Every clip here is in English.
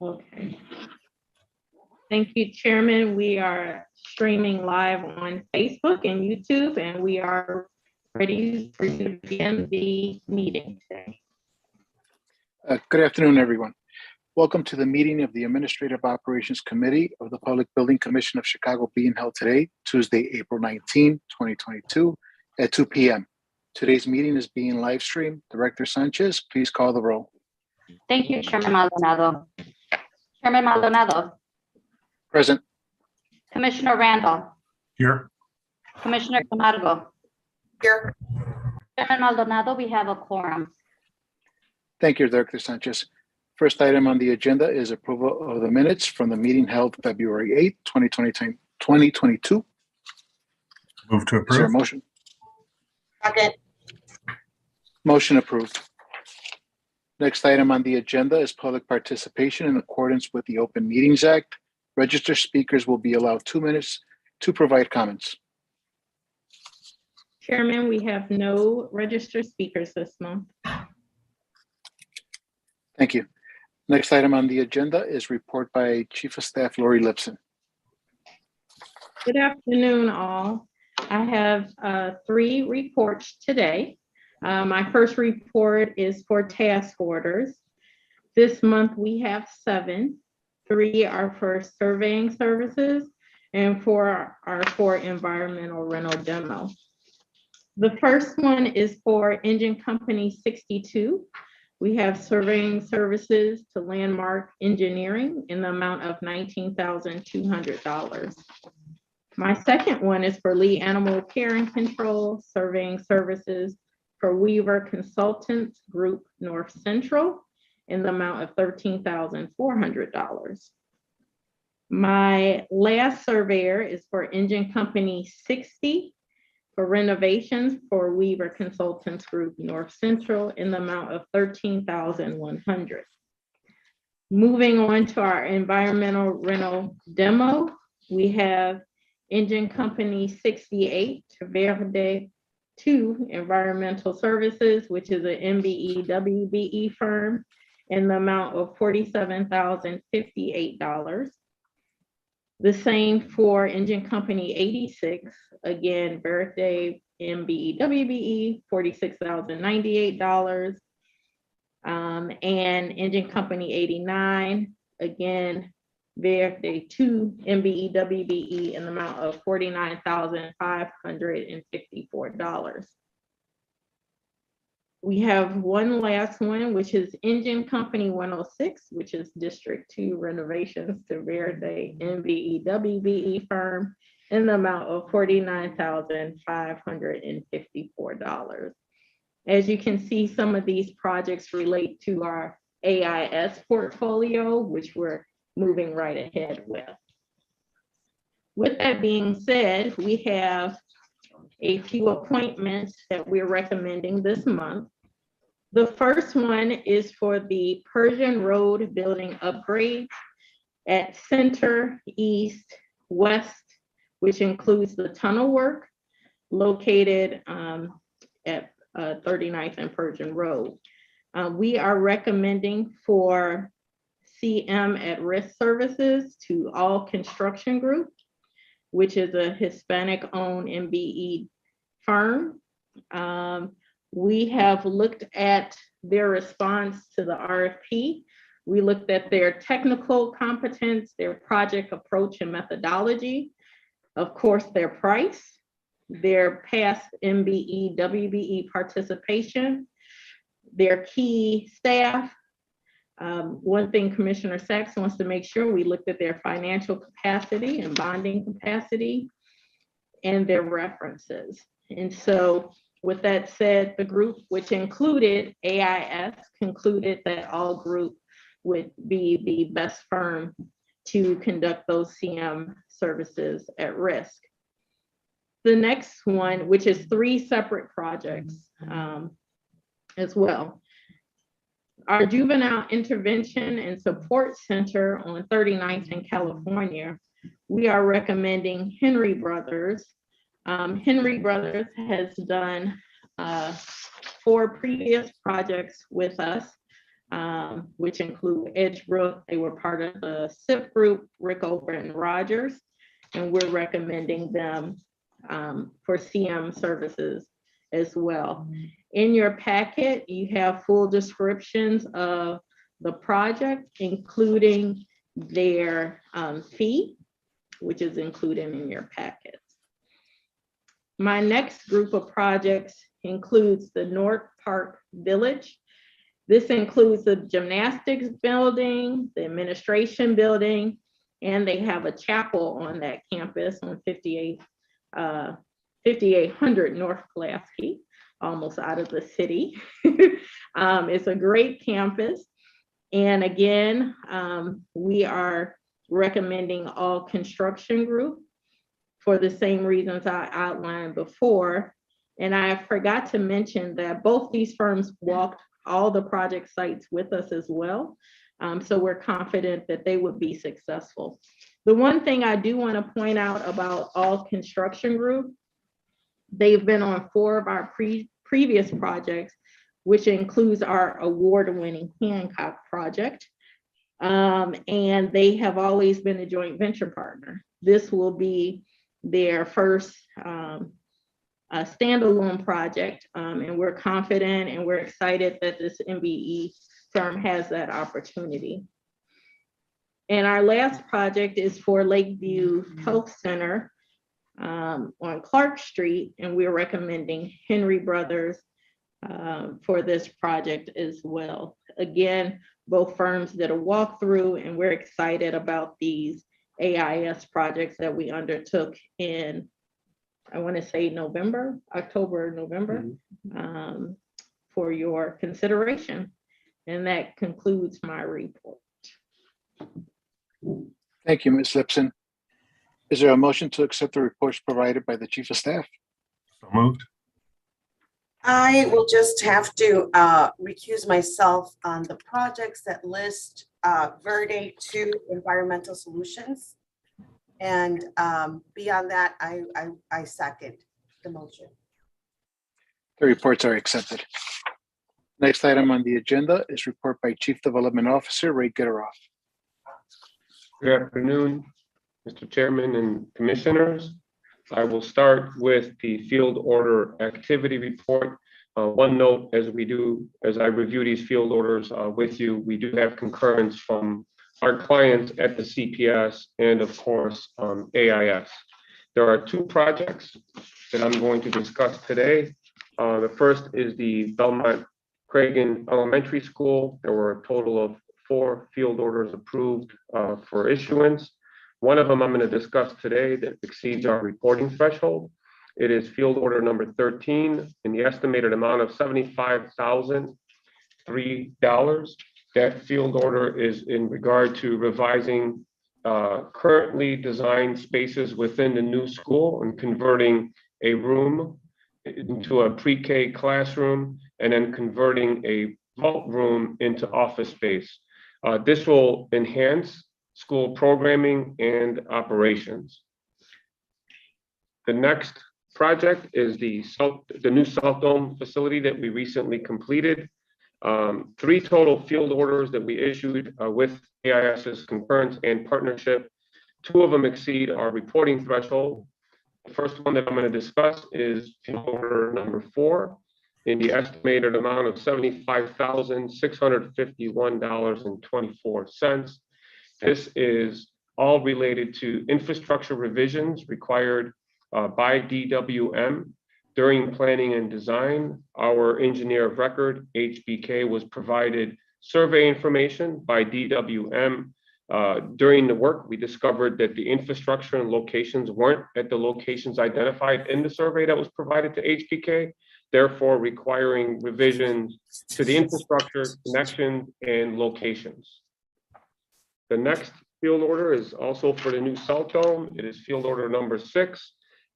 Okay. Thank you, Chairman. We are streaming live on Facebook and YouTube, and we are ready for you to begin the meeting today. Good afternoon, everyone. Welcome to the meeting of the Administrative Operations Committee of the Public Building Commission of Chicago being held today, Tuesday, April 19, 2022 at 2 p.m. Today's meeting is being live streamed. Director Sanchez, please call the roll. Thank you, Chairman Maldonado. Chairman Maldonado. Present. Commissioner Randall. Here. Commissioner Camargo. Here. Chairman Maldonado, we have a quorum. Thank you, Director Sanchez. First item on the agenda is approval of the minutes from the meeting held February 8, 2022. Move to Is there a approve. motion? Second. Motion approved. Next item on the agenda is public participation in accordance with the Open Meetings Act. Registered speakers will be allowed 2 minutes to provide comments. Chairman, we have no registered speakers this month. Thank you. Next item on the agenda is report by Chief of Staff Lori Lipson. Good afternoon, all. I have 3 reports today. My first report is for task orders. This month we have 7. 3 are for surveying services and 4 are for environmental rental demo. The first one is for Engine Company 62. We have surveying services to Landmark Engineering in the amount of $19,200. My second one is for Lee Animal Care and Control, surveying services for Weaver Consultants Group North Central in the amount of $13,400. My last surveyor is for Engine Company 60 for Renovations for Weaver Consultants Group North Central in the amount of $13,100. Moving on to our environmental rental demo, we have Engine Company 68 Verde 2 Environmental Services, which is an MBE WBE firm, in the amount of $47,058. The same for Engine Company 86, again, Verde MBE WBE, $46,098. And Engine Company 89, again, Verde 2 MBE WBE in the amount of $49,554. We have one last one, which is Engine Company 106, which is District 2 Renovations to Verde MBE WBE firm in the amount of $49,554. As you can see, some of these projects relate to our AIS portfolio, which we're moving right ahead with. With that being said, we have a few appointments that we're recommending this month. The first one is for the Persian Road building upgrade at Center, East, West, which includes the tunnel work located at 39th and Persian Road. We are recommending for CM at Risk Services to All Construction Group, which is a Hispanic-owned MBE firm. We have looked at their response to the RFP. We looked at their technical competence, their project approach and methodology, of course, their price, their past MBE, WBE participation, their key staff. One thing Commissioner Sachs wants to make sure, we looked at their financial capacity and bonding capacity and their references. And so with that said, the group, which included AIS, concluded that All Group would be the best firm to conduct those CM services at risk. The next one, which is 3 separate projects as well. Our Juvenile Intervention and Support Center on 39th in California, we are recommending Henry Brothers. Henry Brothers has done 4 previous projects with us. which include Edgebrook. They were part of the SIP group, Rickover and Rogers, and we're recommending them for CM services as well. In your packet, you have full descriptions of the project, including their fee, which is included in your packets. My next group of projects includes the North Park Village. This includes the gymnastics building, the administration building, and they have a chapel on that campus on 5800 North Pulaski, almost out of the city. It's a great campus. And again, we are recommending all construction group for the same reasons I outlined before. And I forgot to mention that both these firms walked all the project sites with us as well. So we're confident that they would be successful. The one thing I do want to point out about all construction group, they've been on 4 of our previous projects, which includes our award-winning Hancock project. And they have always been a joint venture partner. This will be their first standalone project, and we're confident and we're excited that this MBE firm has that opportunity. And our last project is for Lakeview Health Center on Clark Street, and we're recommending Henry Brothers for this project as well. Again, both firms did a walkthrough, and we're excited about these AIS projects that we undertook in, I want to say October, November, for your consideration. And that concludes my report. Thank you, Ms. Lipson. Is there a motion to accept the reports provided by the Chief of Staff? So moved. I will just have to recuse myself on the projects that list Verde 2 Environmental Solutions. And beyond that, I second the motion. The reports are accepted. Next item on the agenda is report by Chief Development Officer Ray Gutteroff. Good afternoon, Mr. Chairman and Commissioners. I will start with the field order activity report. One note, as I review these field orders with you, we do have concurrence from our clients at the CPS and of course AIS. There are 2 projects that I'm going to discuss today. The first is the Belmont Cregan Elementary School. There were a total of 4 field orders approved for issuance. One of them I'm going to discuss today that exceeds our reporting threshold. It is field order number 13 in the estimated amount of $75,003. That field order is in regard to revising currently designed spaces within the new school and converting a room into a pre-K classroom and then converting a vault room into office space. This will enhance school programming and operations. The next project is the new South Dome facility that we recently completed. 3 total field orders that we issued with AIS's concurrence and partnership. 2 of them exceed our reporting threshold. The first one that I'm going to discuss is field order number 4 in the estimated amount of $75,651.24. This is all related to infrastructure revisions required by DWM. During planning and design, our engineer of record, HBK, was provided survey information by DWM. During the work, we discovered that the infrastructure and locations weren't at the locations identified in the survey that was provided to HBK, therefore requiring revisions to the infrastructure, connections, and locations. The next field order is also for the new South Dome. It is field order number 6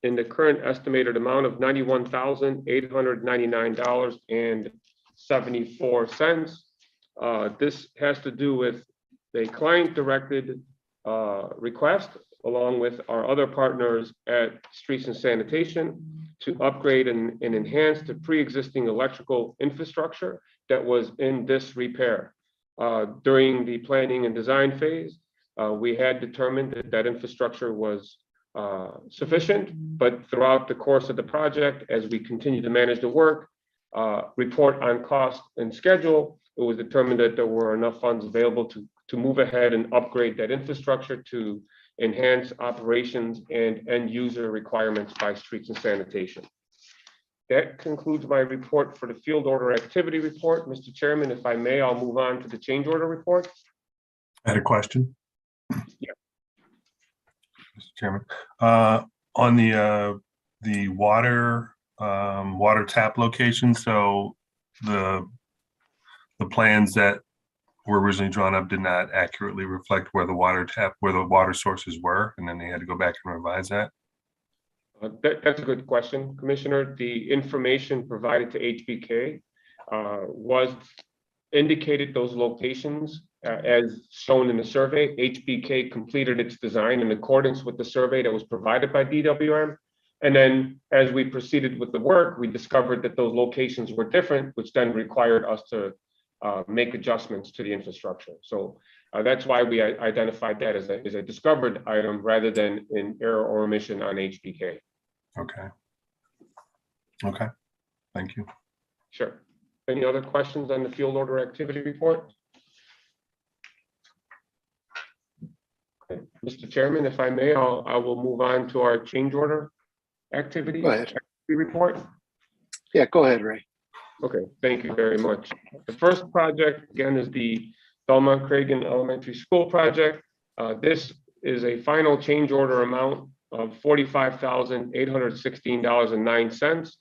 in the current estimated amount of $91,899.74. This has to do with a client-directed request, along with our other partners at Streets and Sanitation, to upgrade and enhance the pre-existing electrical infrastructure that was in disrepair. during the planning and design phase, we had determined that that infrastructure was sufficient, but throughout the course of the project, as we continue to manage the work, report on cost and schedule, it was determined that there were enough funds available to move ahead and upgrade that infrastructure to enhance operations and end user requirements by streets and sanitation. That concludes my report for the field order activity report. Mr. Chairman, if I may, I'll move on to the change order report. I had a question. Yeah. Mr. Chairman, on the water tap location, so the plans that were originally drawn up did not accurately reflect where the water sources were, and then they had to go back and revise that. That's a good question, Commissioner. The information provided to HBK was indicated those locations as shown in the survey. HBK completed its design in accordance with the survey that was provided by DWM. And then as we proceeded with the work, we discovered that those locations were different, which then required us to make adjustments to the infrastructure. So that's why we identified that as a discovered item rather than an error or omission on HBK. Okay. Okay. Thank you. Sure. Any other questions on the field order activity report? Okay. Mr. Chairman, if I may, I will move on to our change order activity report. Yeah, go ahead, Ray. Okay, thank you very much. The first project, again, is the Belmont Cregan Elementary School project. This is a final change order amount of $45,816.09.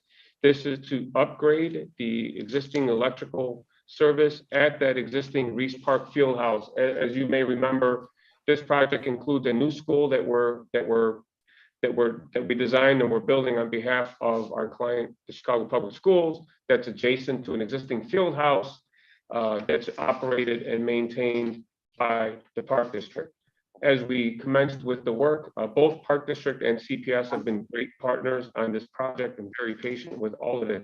This is to upgrade the existing electrical service at that existing Reese Park Fieldhouse. As you may remember, this project includes a new school that we designed and we're building on behalf of our client, the Chicago Public Schools, that's adjacent to an existing field house that's operated and maintained by the Park District. As we commenced with the work, both Park District and CPS have been great partners on this project and very patient with all of the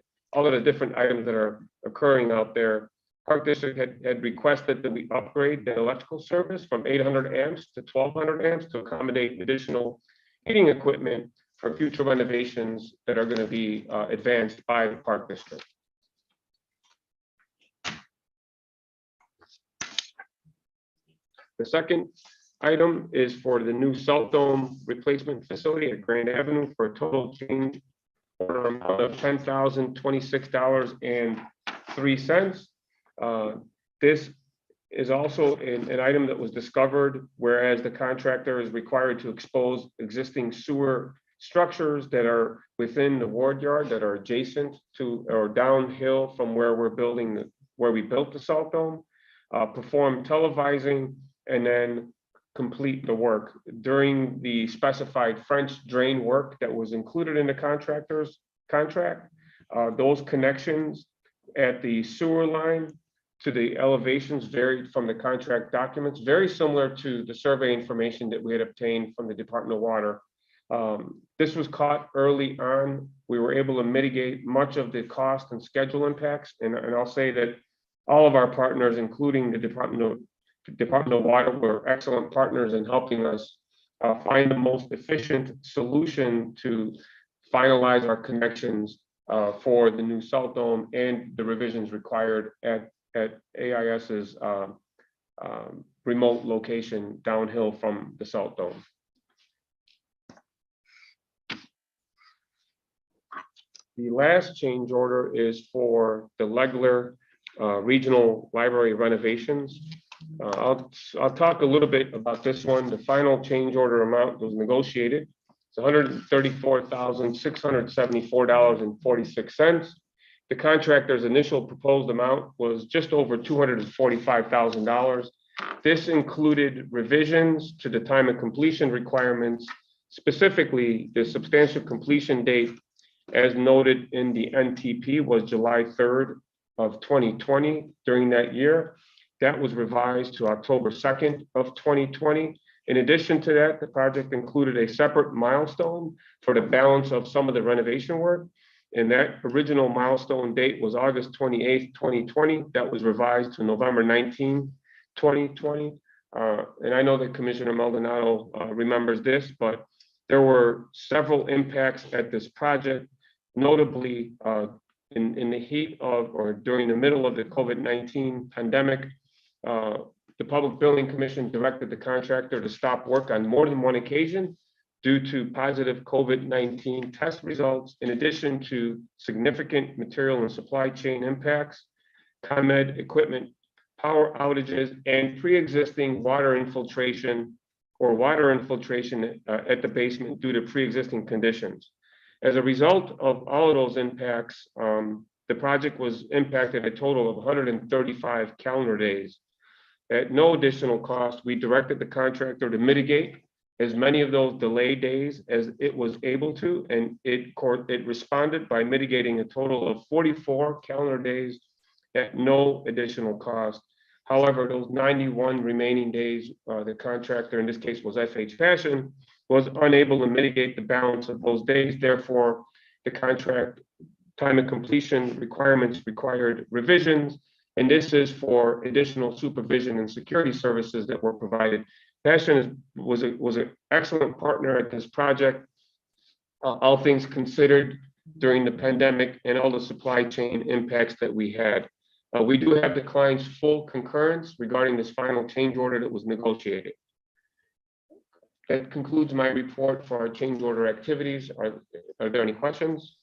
different items that are occurring out there. Park District had requested that we upgrade the electrical service from 800 amps to 1200 amps to accommodate additional heating equipment for future renovations that are going to be advanced by the Park District. The second item is for the new salt dome replacement facility at Grand Avenue for a total change order amount of $10,026.03. This is also an item that was discovered, whereas the contractor is required to expose existing sewer structures that are within the ward yard that are adjacent to or downhill from where we built the salt dome, perform televising, and then complete the work. During the specified French drain work that was included in the contractor's contract, those connections at the sewer line to the elevations varied from the contract documents, very similar to the survey information that we had obtained from the Department of Water. This was caught early on. We were able to mitigate much of the cost and schedule impacts. And I'll say that all of our partners, including the Department of Water, were excellent partners in helping us find the most efficient solution to finalize our connections for the new salt dome and the revisions required at AIS's remote location downhill from the salt dome. The last change order is for the Legler Regional Library renovations. I'll talk a little bit about this one. The final change order amount was negotiated. It's $134,674.46. The contractor's initial proposed amount was just over $245,000. This included revisions to the time of completion requirements, specifically the substantial completion date, as noted in the NTP, was July 3rd of 2020. During that year, that was revised to October 2nd of 2020. In addition to that, the project included a separate milestone for the balance of some of the renovation work. And that original milestone date was August 28th, 2020. That was revised to November 19th, 2020. And I know that Commissioner Maldonado remembers this, but there were several impacts at this project, notably in the heat of or during the middle of the COVID-19 pandemic. The Public Building Commission directed the contractor to stop work on more than one occasion due to positive COVID-19 test results, in addition to significant material and supply chain impacts, ComEd equipment power outages, and pre-existing water infiltration at the basement due to pre-existing conditions. As a result of all of those impacts, the project was impacted a total of 135 calendar days. At no additional cost, we directed the contractor to mitigate as many of those delay days as it was able to, and it responded by mitigating a total of 44 calendar days at no additional cost. However, those 91 remaining days, the contractor, in this case was FH Fashion, was unable to mitigate the balance of those days. Therefore, the contract time of completion requirements required revisions, and this is for additional supervision and security services that were provided. Fashion was an excellent partner at this project, all things considered during the pandemic and all the supply chain impacts that we had. We do have the client's full concurrence regarding this final change order that was negotiated. That concludes my report for our change order activities. Are there any questions?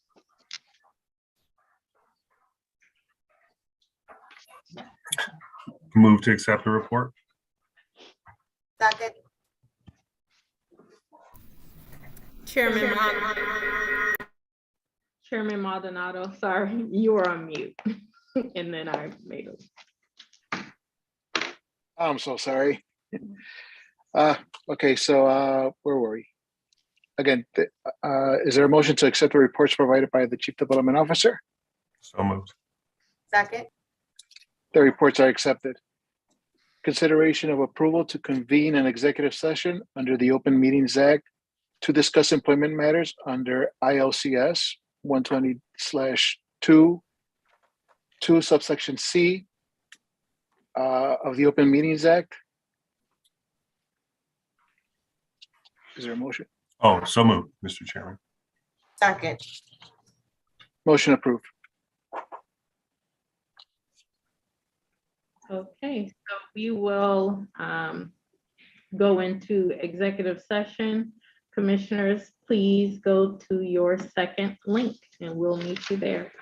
Move to accept the report. Second. Chairman Maldonado, sorry, you were on mute. And then I made it. I'm so sorry. Okay, so where were we? Again, is there a motion to accept the reports provided by the Chief Development Officer? So moved. Second. The reports are accepted. Consideration of approval to convene an executive session under the Open Meetings Act to discuss employment matters under ILCS 120/2 subsection C of the Open Meetings Act. Is there a motion? Oh, so moved, Mr. Chairman. Second. Motion approved. Okay, so we will go into executive session. Commissioners, please go to your second link and we'll meet you there.